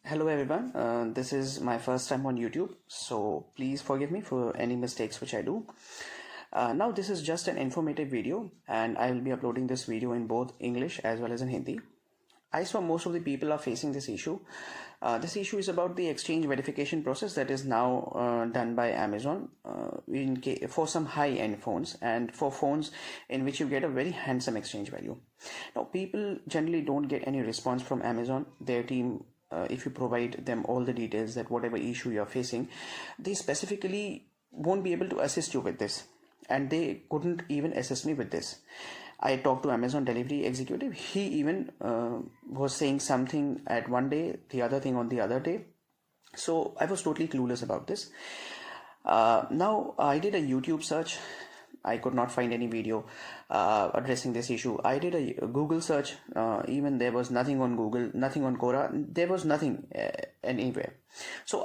Hello everyone, this is my first time on YouTube, so please forgive me for any mistakes which I do. Now this is just an informative video and I will be uploading this video in both English as well as in Hindi. I saw most of the people are facing this issue. This issue is about the exchange verification process that is now done by Amazon for some high-end phones and for phones in which you get a very handsome exchange value. Now people generally don't get any response from Amazon. Their team, if you provide them all the details that whatever issue you're facing, they specifically won't be able to assist you with this, and they couldn't even assist me with this. I talked to Amazon delivery executive. He even was saying something at one day, the other thing on the other day. So I was totally clueless about this. Now I did a YouTube search. I could not find any video addressing this issue. I did a Google search. Even there was nothing on Google, nothing on Quora. There was nothing anywhere. So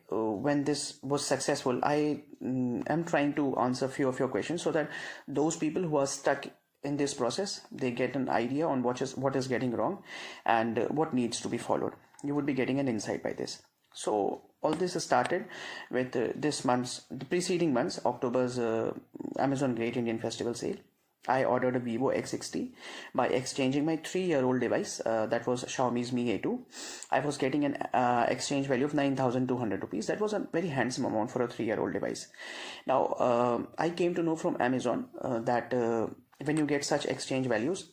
when this was successful, I am trying to answer a few of your questions so that those people who are stuck in this process, they get an idea on what is getting wrong and what needs to be followed. You would be getting an insight by this. So all this started with the preceding months, October's Amazon Great Indian Festival sale. I ordered a Vivo X60 by exchanging my 3-year-old device, that was Xiaomi's Mi A2. I was getting an exchange value of 9,200 rupees. That was a very handsome amount for a 3-year-old device. Now, I came to know from Amazon that when you get such exchange values,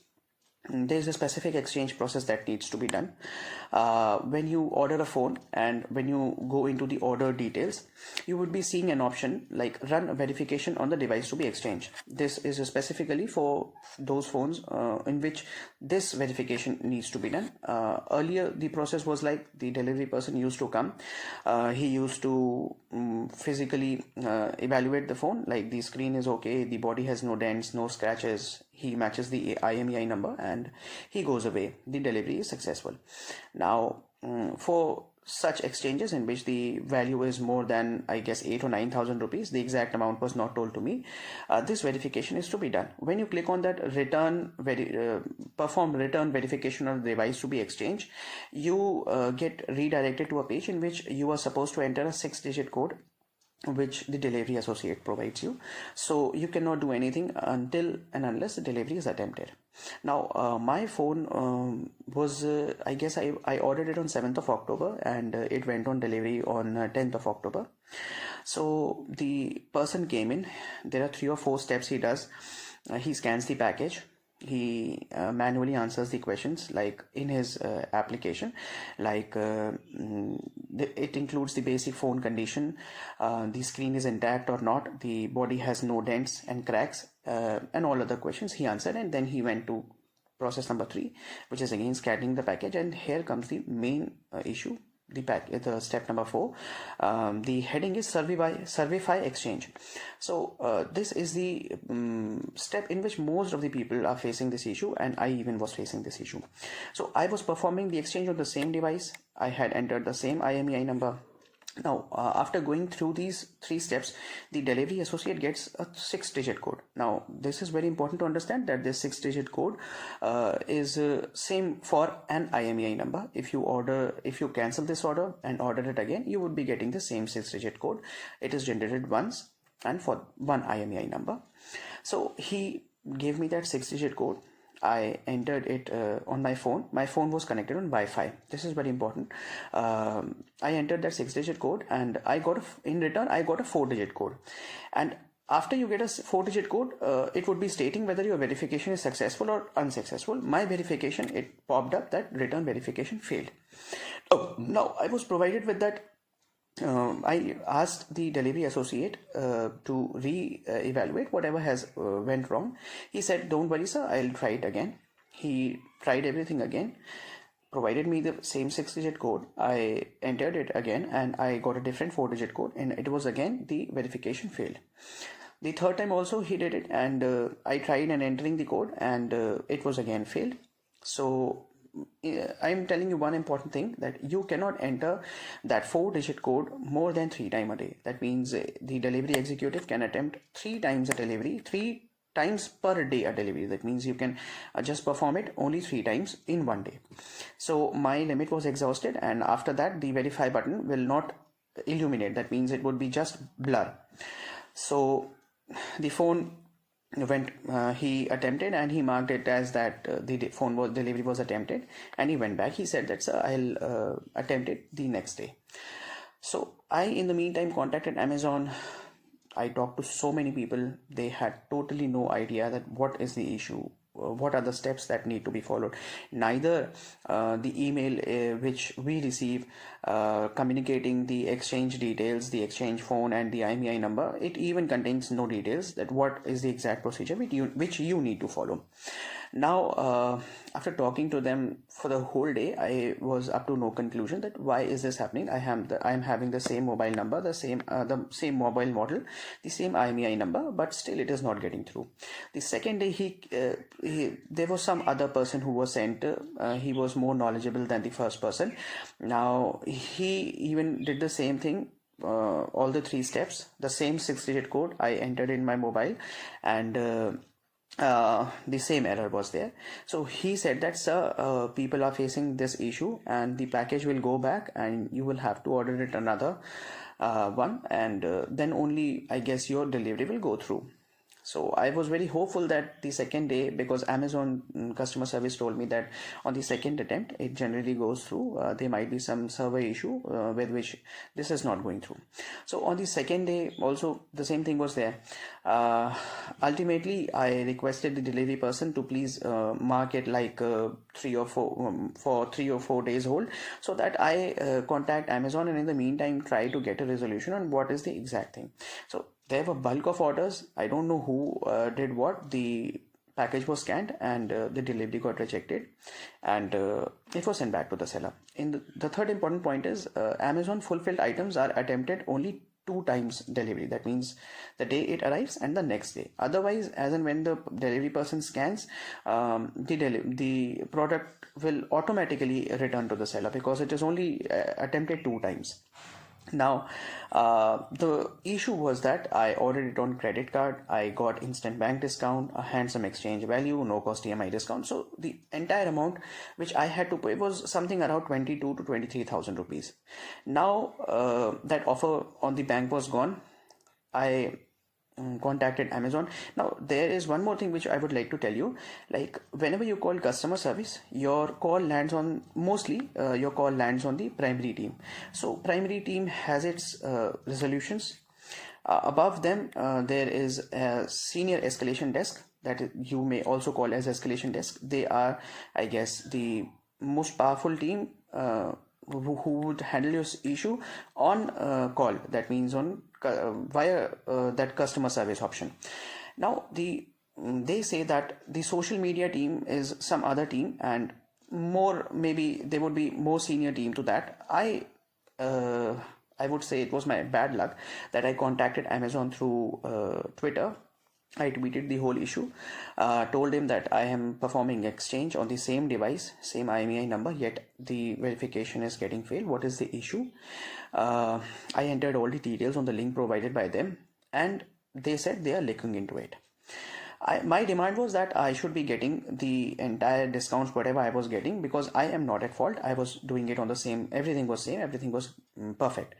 there is a specific exchange process that needs to be done. When you order a phone and when you go into the order details, you would be seeing an option like run a verification on the device to be exchanged. This is specifically for those phones in which this verification needs to be done. Earlier the process was like the delivery person used to come. He used to physically evaluate the phone, like the screen is okay, the body has no dents, no scratches, he matches the IMEI number and he goes away. The delivery is successful. Now for such exchanges in which the value is more than, I guess, 8 or 9,000 rupees, the exact amount was not told to me, this verification is to be done. When you click on that perform return verification of the device to be exchanged, you get redirected to a page in which you are supposed to enter a 6-digit code which the delivery associate provides you. So you cannot do anything until and unless the delivery is attempted. Now my phone was I guess I ordered it on 7th of October and it went on delivery on 10th of October. So the person came in. There are 3 or 4 steps he does. He scans the package. He manually answers the questions like in his application, like it includes the basic phone condition, the screen is intact or not, the body has no dents and cracks, and all other questions he answered. And then he went to process number 3, which is again scanning the package. And here comes the main issue, the step number 4. The heading is Servify Exchange. So this is the step in which most of the people are facing this issue, and I even was facing this issue. So I was performing the exchange on the same device. I had entered the same IMEI number. Now after going through these 3 steps, the delivery associate gets a 6-digit code. Now this is very important to understand that this 6-digit code is same for an IMEI number. If you cancel this order and order it again, you would be getting the same 6-digit code. It is generated once and for one IMEI number. So he gave me that 6-digit code. I entered it on my phone. My phone was connected on Wi-Fi. This is very important. I entered that 6-digit code and in return I got a 4-digit code. And after you get a 4-digit code, it would be stating whether your verification is successful or unsuccessful. My verification, it popped up that return verification failed. Now I was provided with that. I asked the delivery associate to re-evaluate whatever has went wrong. He said, "Don't worry, sir, I'll try it again." He tried everything again, provided me the same 6-digit code. I entered it again and I got a different 4-digit code, and it was again the verification failed. The third time also he did it, and I tried and entering the code, and it was again failed. So I'm telling you one important thing, that you cannot enter that 4-digit code more than 3 times a day. That means the delivery executive can attempt 3 times a delivery, 3 times per day a delivery. That means you can just perform it only 3 times in one day. So my limit was exhausted, and after that the verify button will not illuminate. That means it would be just blur. So the phone went, he attempted and he marked it as that the phone was delivery was attempted, and he went back. He said that, sir, I'll attempt it the next day. So I in the meantime contacted Amazon. I talked to so many people. They had totally no idea that what is the issue, what are the steps that need to be followed. Neither the email which we receive communicating the exchange details, the exchange phone and the IMEI number, it even contains no details that what is the exact procedure which you need to follow. Now, after talking to them for the whole day, I was up to no conclusion that why is this happening. I am having the same mobile number, the same mobile model, the same IMEI number, but still it is not getting through. The second day, there was some other person who was sent. He was more knowledgeable than the first person. Now he even did the same thing. All the 3 steps, the same 6-digit code I entered in my mobile, and the same error was there. So he said that, sir, people are facing this issue and the package will go back and you will have to order it another one, and then only I guess your delivery will go through. So I was very hopeful that the second day, because Amazon customer service told me that on the second attempt it generally goes through. There might be some server issue with which this is not going through. So on the second day also the same thing was there. Ultimately I requested the delivery person to please mark it like 3 or 4 for 3 or 4 days hold, so that I contact Amazon and in the meantime try to get a resolution on what is the exact thing. So there were bulk of orders. I don't know who did what. The package was scanned and the delivery got rejected, and it was sent back to the seller. In the third important point is Amazon fulfilled items are attempted only 2 times delivery. That means the day it arrives and the next day. Otherwise, as and when the delivery person scans, the product will automatically return to the seller because it is only attempted 2 times. Now, the issue was that I ordered it on credit card. I got instant bank discount, a handsome exchange value, no cost EMI discount. So the entire amount which I had to pay was something around 22 to 23,000 rupees. Now that offer on the bank was gone. I contacted Amazon. Now there is one more thing which I would like to tell you. Like whenever you call customer service, your call lands on your call lands on the primary team. So primary team has its resolutions. Above them there is a senior escalation desk that you may also call as escalation desk. They are, I guess, the most powerful team who would handle your issue on call. That means on via that customer service option. Now they say that the social media team is some other team, and more maybe there would be more senior team to that. I would say it was my bad luck that I contacted Amazon through Twitter. I tweeted the whole issue, told him that I am performing exchange on the same device, same IMEI number, yet the verification is getting failed. What is the issue? I entered all the details on the link provided by them, and they said they are looking into it. My demand was that I should be getting the entire discounts, whatever I was getting, because I am not at fault. I was doing it on the same, everything was same, everything was perfect.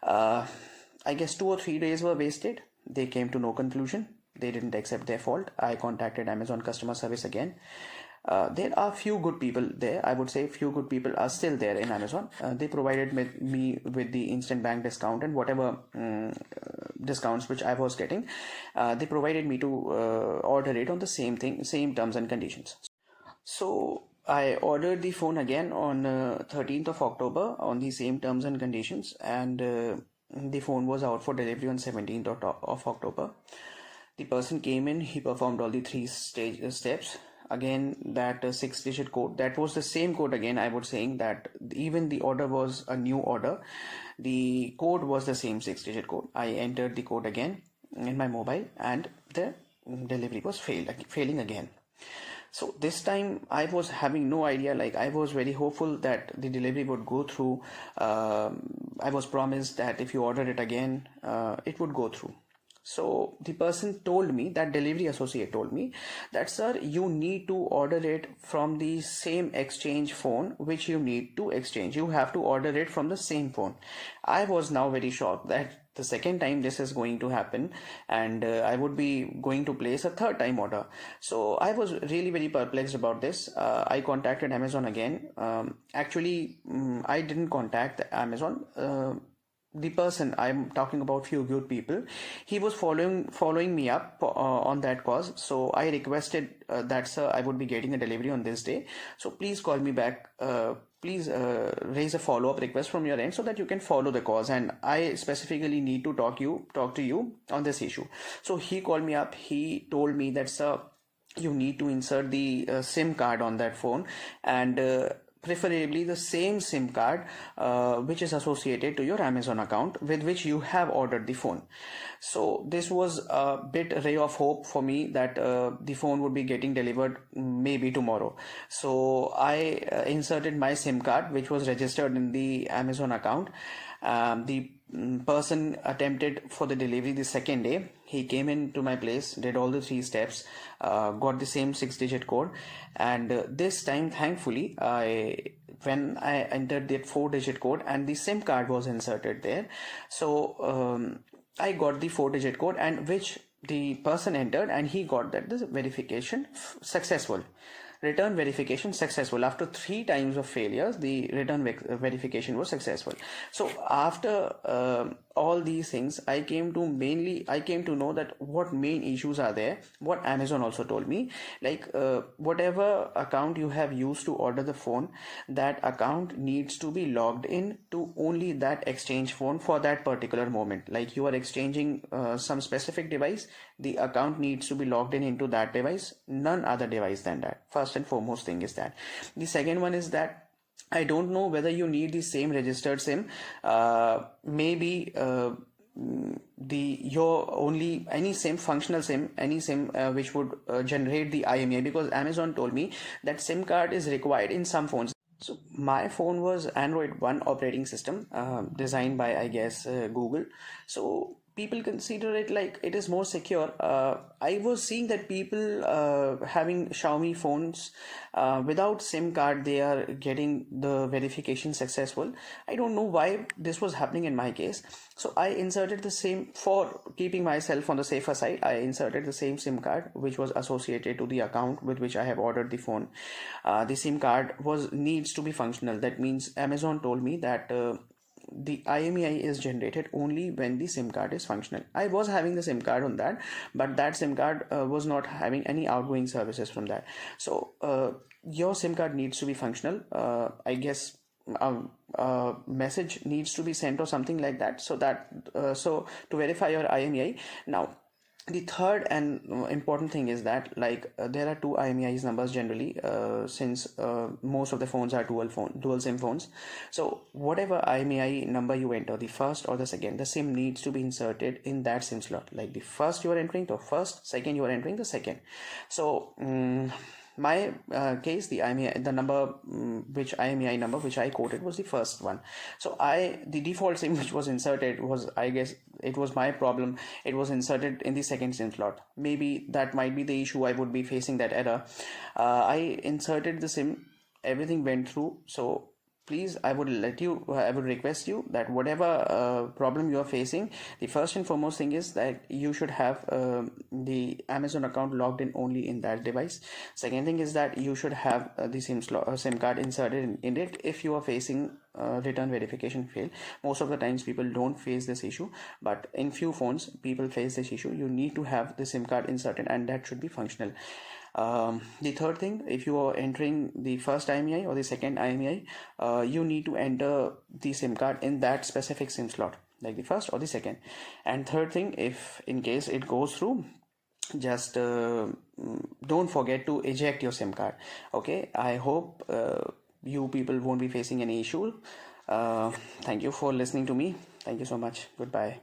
I guess 2 or 3 days were wasted. They came to no conclusion. They didn't accept their fault. I contacted Amazon customer service again. There are few good people there. I would say few good people are still there in Amazon. They provided me with the instant bank discount and whatever discounts which I was getting. They provided me to order it on the same thing, same terms and conditions. So I ordered the phone again on 13th of October on the same terms and conditions, and the phone was out for delivery on 17th of October. The person came in, he performed all the 3 steps. Again, that 6-digit code, that was the same code again. I was saying that even the order was a new order. The code was the same 6-digit code. I entered the code again in my mobile and the delivery was failing again. So this time I was having no idea. Like I was very hopeful that the delivery would go through. I was promised that if you order it again, it would go through. So the person told me, that delivery associate told me that, sir, you need to order it from the same exchange phone which you need to exchange. You have to order it from the same phone. I was now very shocked that the second time this is going to happen, and I would be going to place a third time order. So I was really very perplexed about this. I contacted Amazon again. I didn't contact Amazon. The person I'm talking about, few good people, he was following me up on that cause. So I requested that, sir, I would be getting a delivery on this day, so please call me back. Please raise a follow-up request from your end so that you can follow the cause, and I specifically need to talk to you on this issue. So he called me up. He told me that, sir, you need to insert the SIM card on that phone, and preferably the same SIM card which is associated to your Amazon account with which you have ordered the phone. So this was a bit ray of hope for me that the phone would be getting delivered maybe tomorrow. So I inserted my SIM card which was registered in the Amazon account. The person attempted for the delivery the second day. He came into my place, did all the 3 steps, got the same 6-digit code, and this time thankfully when I entered that 4-digit code and the SIM card was inserted there, so I got the 4-digit code, and which the person entered, and he got that this verification successful. Return verification successful. After 3 times of failures, the return verification was successful. So after all these things, I came to know that what main issues are there, what Amazon also told me, like whatever account you have used to order the phone, that account needs to be logged in to only that exchange phone for that particular moment. Like you are exchanging some specific device, the account needs to be logged in into that device, none other device than that. First and foremost thing is that. The second one is that I don't know whether you need the same registered SIM. Maybe your only any SIM, functional SIM, any SIM which would generate the IMEI, because Amazon told me that SIM card is required in some phones. So my phone was Android 1 operating system, designed by, I guess, Google. So people consider it like it is more secure. I was seeing that people having Xiaomi phones without SIM card, they are getting the verification successful. I don't know why this was happening in my case. So I inserted the same, for keeping myself on the safer side, I inserted the same SIM card which was associated to the account with which I have ordered the phone. The SIM card needs to be functional. That means Amazon told me that the IMEI is generated only when the SIM card is functional. I was having the SIM card on that, but that SIM card was not having any outgoing services from that. So your SIM card needs to be functional. I guess message needs to be sent or something like that, so that so to verify your IMEI. Now the third and important thing is that, like, there are 2 IMEI's numbers generally, since most of the phones are dual SIM phones. So whatever IMEI number you enter, the first or the second, the SIM needs to be inserted in that SIM slot. Like the first you are entering the first, second you are entering the second. So my case, the IMEI, the number which IMEI number which I quoted was the first one. So the default SIM which was inserted was, I guess it was my problem, it was inserted in the second SIM slot. Maybe that might be the issue I would be facing, that error. I inserted the SIM, everything went through. So please, I would request you that whatever problem you are facing, the first and foremost thing is that you should have the Amazon account logged in only in that device. Second thing is that you should have the SIM card inserted in it if you are facing return verification fail. Most of the times people don't face this issue, but in few phones people face this issue. You need to have the SIM card inserted, and that should be functional. The third thing, if you are entering the first IMEI or the second IMEI, you need to enter the SIM card in that specific SIM slot, like the first or the second. And third thing, if in case it goes through, just don't forget to eject your SIM card. Okay, I hope you people won't be facing any issue. Thank you for listening to me. Thank you so much. Goodbye.